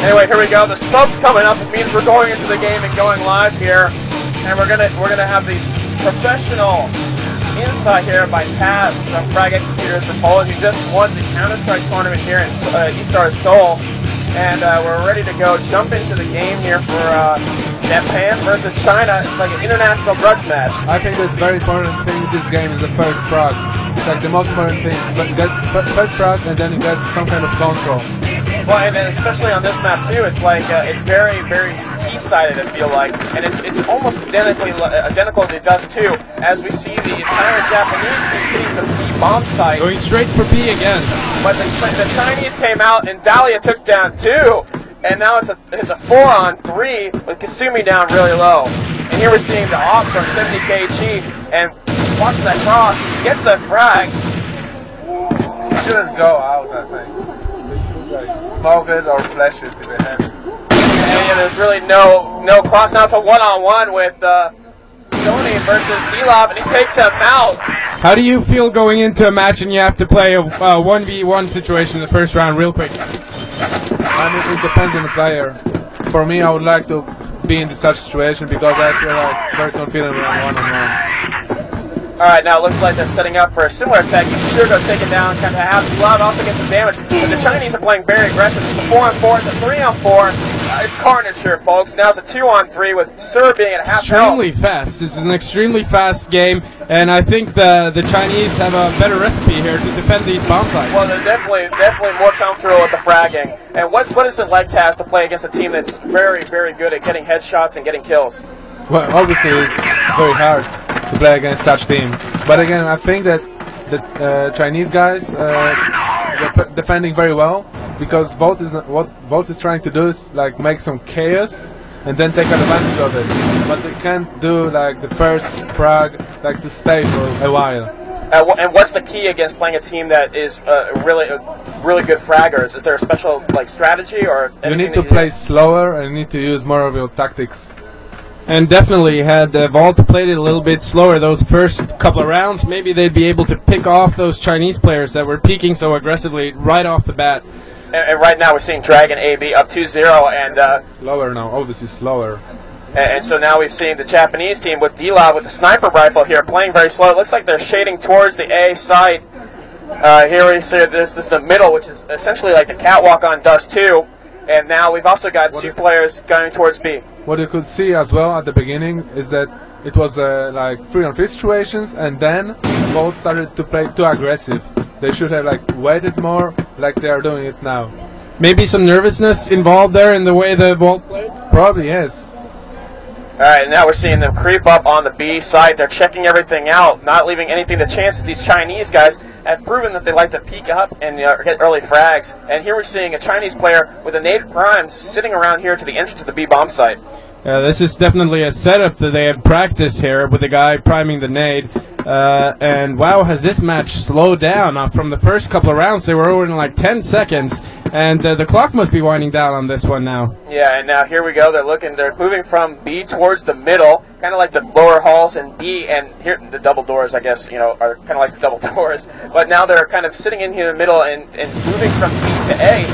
Anyway, here we go. The smoke's coming up. It means we're going into the game and going live here, and we're gonna have these professional insight here by Pat from Frag Computers from Poland, who just won the Counter-Strike tournament here in e-starsSeoul, and we're ready to go jump into the game here for Japan versus China. It's like an international grudge match. I think the very important thing in this game is the first frag. It's like the most important thing. But you get first frag and then you get some kind of control. Well, and then especially on this map too, it's like it's very, very T-sided. I feel like, and it's almost identical to Dust 2, as we see the entire Japanese team hitting the B bomb site, going straight for B again. But the Chinese came out and Dahlia took down 2, and now it's a 4-on-3 with Kasumi down really low. And here we're seeing the off from 70 kg, and watching that cross, he gets that frag. He shouldn't go out, I think. Smoke it or flash it if they have it. Yeah, there's really no cross. Now it's a one-on-one with Tony versus D-Lob, and he takes him out. How do you feel going into a match and you have to play a 1v1 situation in the first round real quick? I mean, it depends on the player. For me, I would like to be in such situation because I feel like very confident around one-on-one. Alright, now it looks like they're setting up for a similar attack. Shugo's taken down, kind of half. D-Lob also gets some damage, but the Chinese are playing very aggressive. It's a 4-on-4, it's a 3-on-4. It's carnage here, folks. Now it's a 2-on-3 with Sir being at half health. Extremely fast. This is an extremely fast game, and I think the Chinese have a better recipe here to defend these bomb sites. Well, they're definitely more comfortable with the fragging. And what is it like, Taz, to play against a team that's very, very good at getting headshots and getting kills? Well, obviously it's very hard to play against such team. But again, I think that the Chinese guys are defending very well, because Volt is trying to do is like make some chaos and then take advantage of it. But they can't do like the first frag, like to stay for a while. And what's the key against playing a team that is really good fraggers? Is there a special like strategy or anything? You need to play slower and you need to use more of your tactics. And definitely, had Vault played it a little bit slower those first couple of rounds, maybe they'd be able to pick off those Chinese players that were peeking so aggressively right off the bat. And right now we're seeing Dragon AB up 2-0 and slower now, obviously slower. And so now we've seen the Japanese team with D-Lob with the sniper rifle here playing very slow. It looks like they're shading towards the A side. Here we see this is the middle, which is essentially like the catwalk on Dust 2. And now we've also got 2 players going towards B. What you could see as well at the beginning is that it was like 3-on-3 situations, and then both started to play too aggressive. They should have like waited more, like they are doing it now. Maybe some nervousness involved there in the way the Vault played? Probably, yes. Alright, now we're seeing them creep up on the B side. They're checking everything out, not leaving anything to chance. These Chinese guys have proven that they like to peek up and get early frags. And here we're seeing a Chinese player with a native primes sitting around here to the entrance of the B bomb site. This is definitely a setup that they have practiced here with the guy priming the nade. And wow, has this match slowed down? From the first couple of rounds, they were over in like 10 seconds. And the clock must be winding down on this one now. Yeah, and now here we go. They're moving from B towards the middle, kind of like the lower halls in B, and here the double doors, I guess, you know, are kind of like the double doors. But now they're kind of sitting in here in the middle and moving from B to A.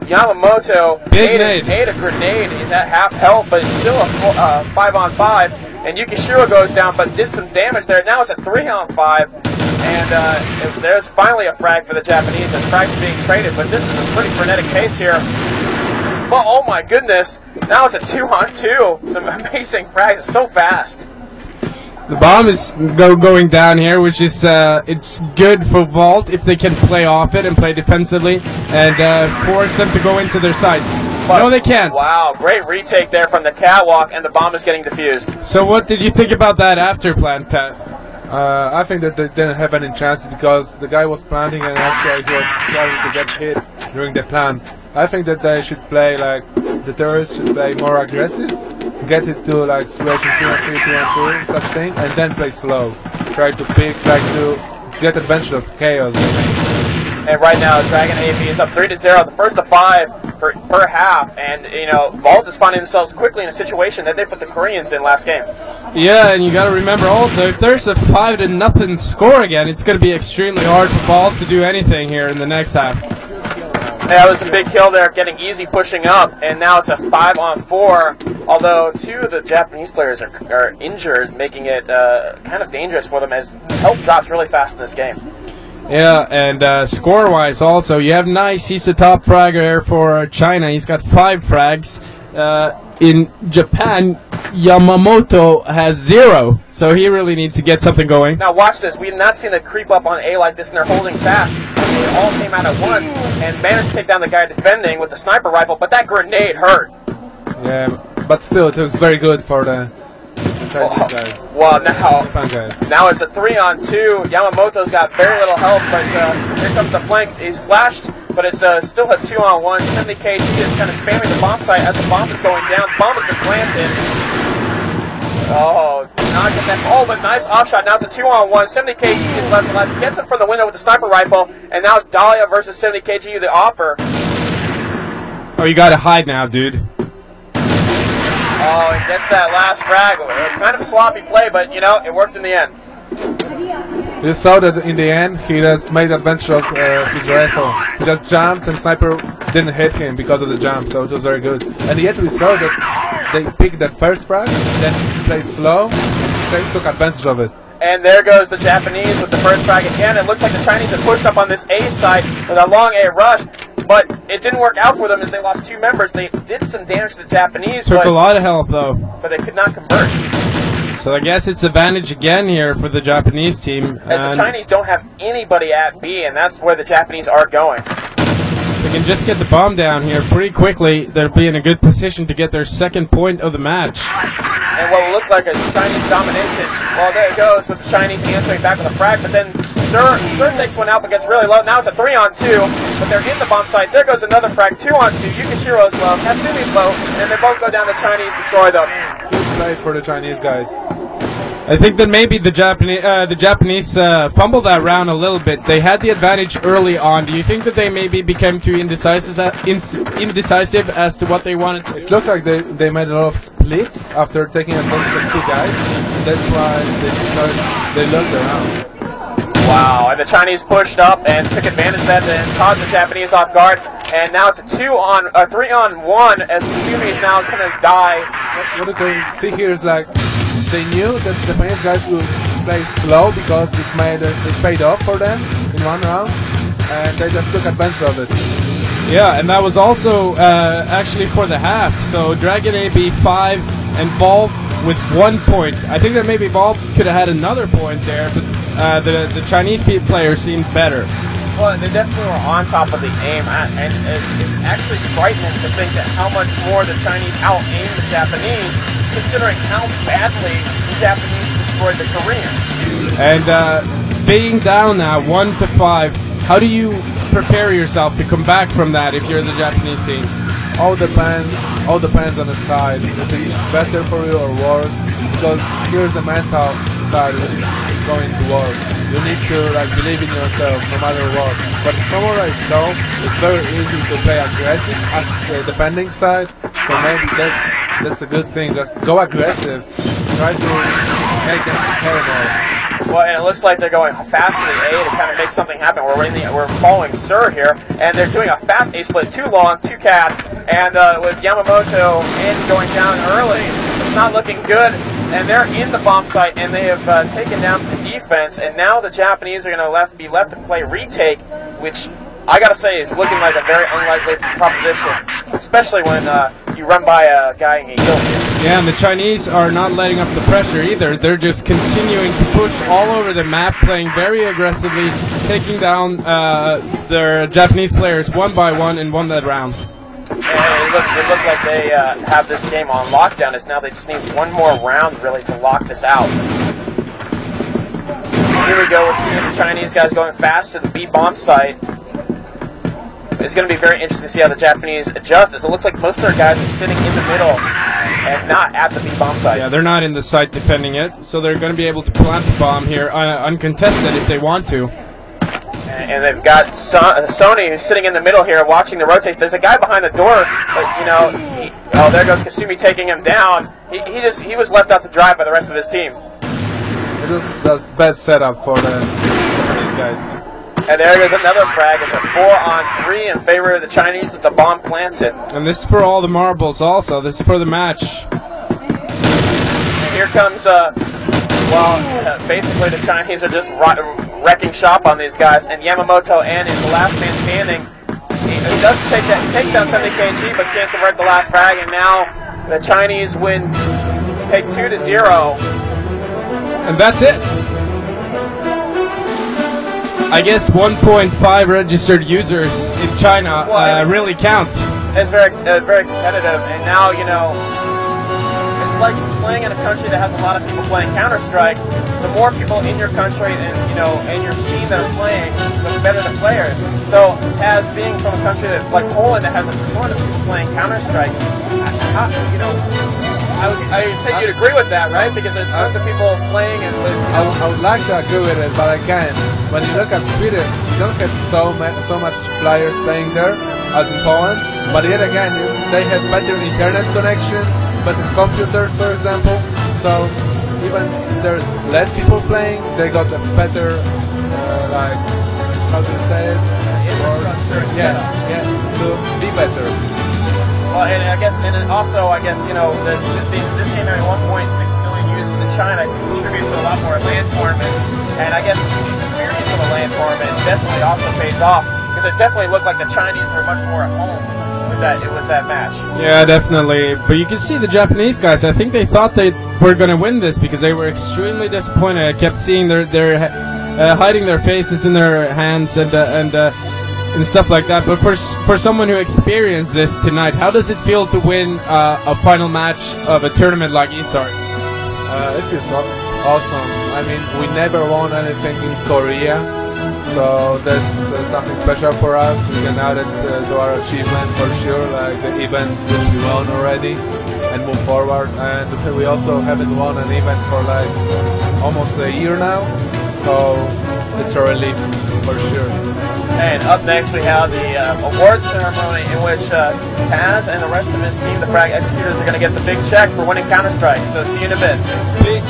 Yamamoto made a grenade. He's at half health, but it's still a 5-on-5. And Yukishiro goes down, but did some damage there. Now it's a 3-on-5. And there's finally a frag for the Japanese, and frags are being traded, but this is a pretty frenetic pace here. Well, oh my goodness, now it's a 2-on-2. Some amazing frags, it's so fast. The bomb is going down here, which is it's good for Vault if they can play off it and play defensively and force them to go into their sights. But no, they can't. Wow, great retake there from the catwalk, and the bomb is getting defused. So what did you think about that after plan test? I think that they didn't have any chance because the guy was planting and actually he was starting to get hit during the plan. I think that they should play like the terrorists should play more aggressive, get it to like situation 2-on-3, 2-on-2, such thing, and then play slow. Try to pick, try to get advantage of chaos. And right now, Dragon AB is up 3-0, the first of 5 per half, and you know, Vault is finding themselves quickly in a situation that they put the Koreans in last game. Yeah, and you got to remember also, if there's a 5-0 score again, it's going to be extremely hard for Vault to do anything here in the next half. That was a big kill there, getting easy pushing up, and now it's a 5-on-4, although 2 of the Japanese players are injured, making it kind of dangerous for them as health drops really fast in this game. Yeah, and score-wise also, you have Nice, he's the top fragger for China, he's got 5 frags. In Japan, Yamamoto has 0, so he really needs to get something going. Now watch this, we've not seen it creep up on A like this, and they're holding fast. They all came out at once and managed to take down the guy defending with the sniper rifle, but that grenade hurt. Yeah, but still, it looks very good for the Chinese guys. Well, now it's a 3-on-2. Yamamoto's got very little health, but here comes the flank. He's flashed, but it's still a 2-on-1. 70 kg is kind of spamming the bomb site as the bomb is going down. The bomb has been planted. Oh, not get that. Oh, but nice offshot. Now it's a 2-on-1. 70 kg is left alive. Gets him from the window with the sniper rifle, and now it's Dahlia versus 70 kg, the offer. Oh, you gotta hide now, dude. Oh, he gets that last frag. Kind of a sloppy play, but, you know, it worked in the end. You saw that in the end, he just made advantage of his rifle. He just jumped and sniper didn't hit him because of the jump, so it was very good. And yet we saw that they picked that first frag, then played slow, they took advantage of it. And there goes the Japanese with the first frag again. It looks like the Chinese had pushed up on this A side with a long A rush, but it didn't work out for them as they lost 2 members. They did some damage to the Japanese, Took a lot of health though. But they could not convert. So I guess it's advantage again here for the Japanese team. As the Chinese don't have anybody at B, and that's where the Japanese are going. They can just get the bomb down here pretty quickly. They'll be in a good position to get their 2nd point of the match. And what will look like a Chinese domination. Well, there it goes with the Chinese answering back with a frag, but then Sir takes one out but gets really low. Now it's a 3-on-2, but they're in the bomb site. There goes another frag, 2-on-2. Yukishiro's low, Katsumi's low, and they both go down. The Chinese destroy them. Huge play for the Chinese guys. I think that maybe the Japanese fumbled that round a little bit. They had the advantage early on. Do you think that they maybe became too indecisive as to what they wanted to do? It looked like they made a lot of splits after taking advantage of 2 guys. That's why they looked around. Wow, and the Chinese pushed up and took advantage of that and caught the Japanese off guard. And now it's a 3-on-1 as Kasumi is now going to die. What you can see here is like they knew that the Japanese guys would play slow because it paid off for them in 1 round, and they just took advantage of it. Yeah, and that was also actually for the half. So Dragon AB 5 and Valve with 1 point. I think that maybe Valve could have had another point there, but the Chinese players seemed better. Well, they definitely were on top of the aim, and it's actually frightening to think that how much more the Chinese out-aimed the Japanese, considering how badly the Japanese destroyed the Koreans. And being down now 1-5, how do you prepare yourself to come back from that if you're the Japanese team? All depends on the side. If it's better for you or worse, because here's the mental side which is going to work. You need to believe in yourself no matter what. But from what I saw, it's very easy to play aggressive as the defending side. So maybe that's a good thing. Just go aggressive. Try to make them scare more. Well, and it looks like they're going fast to the A to kind of make something happen. We're following Sir here, and they're doing a fast A split, 2 long, 2 cat, and with Yamamoto going down early, it's not looking good. And they're in the bomb site, and they have taken down the defense, and now the Japanese are going to be left to play retake, which I got to say is looking like a very unlikely proposition, especially when you run by a guy and he kills you. Yeah, and the Chinese are not letting up the pressure either. They're just continuing to push all over the map, playing very aggressively, taking down their Japanese players 1 by 1 and won that round. And it looked like they have this game on lockdown, as now they just need 1 more round really to lock this out. Here we go, we're seeing the Chinese guys going fast to the B bomb site. It's going to be very interesting to see how the Japanese adjust this. It looks like most of their guys are sitting in the middle and not at the B bomb site. Yeah, they're not in the site defending it, so they're going to be able to plant the bomb here uncontested if they want to. And they've got Sony, who's sitting in the middle here watching the rotation. There's a guy behind the door, but, you know, oh, there goes Kasumi taking him down. He was left out to dry by the rest of his team. It was bad setup for the Japanese guys. And there goes another frag. It's a 4-on-3 in favor of the Chinese with the bomb planted. And this is for all the marbles also. This is for the match. And here comes, basically the Chinese are just wrecking shop on these guys. And Yamamoto N is the last man standing. He does take down 70 kg, but can't convert the last frag. And now the Chinese win, take 2-0. And that's it. I guess 1.5 registered users in China really count. It's very competitive, and now, you know, it's like playing in a country that has a lot of people playing Counter-Strike. The more people in your country and, you know, and your scene that are playing, the better the players. So, as being from a country that, like Poland, that has a ton of people playing Counter-Strike, you know, I would say you'd agree with that, right? Because there's tons of people playing, and I would like to agree with it, but I can't. When you look at Sweden, you don't get so much players playing there as in Poland. But yet again, they have better internet connection, better computers, for example. So even there's less people playing, they got a better, like, how do you say it? Infrastructure. Yeah, to be better. Well, and I guess, you know, this game having 1.6 million users in China contributes to a lot more LAN tournaments, and I guess the experience of a LAN tournament definitely also pays off, because it definitely looked like the Chinese were much more at home with that match. Yeah, definitely. But you can see the Japanese guys. I think they thought they were going to win this because they were extremely disappointed. I kept seeing their hiding their faces in their hands and stuff like that. But for someone who experienced this tonight, how does it feel to win a final match of a tournament like e-stars? It feels awesome. I mean, we never won anything in Korea, so that's something special for us. We can add it to our achievements for sure, like the event which we won already, and move forward. And we also haven't won an event for like almost a year now, so it's a relief for sure. And up next we have the awards ceremony in which Taz and the rest of his team, the Frag Executors, are going to get the big check for winning Counter-Strike. So see you in a bit. Peace.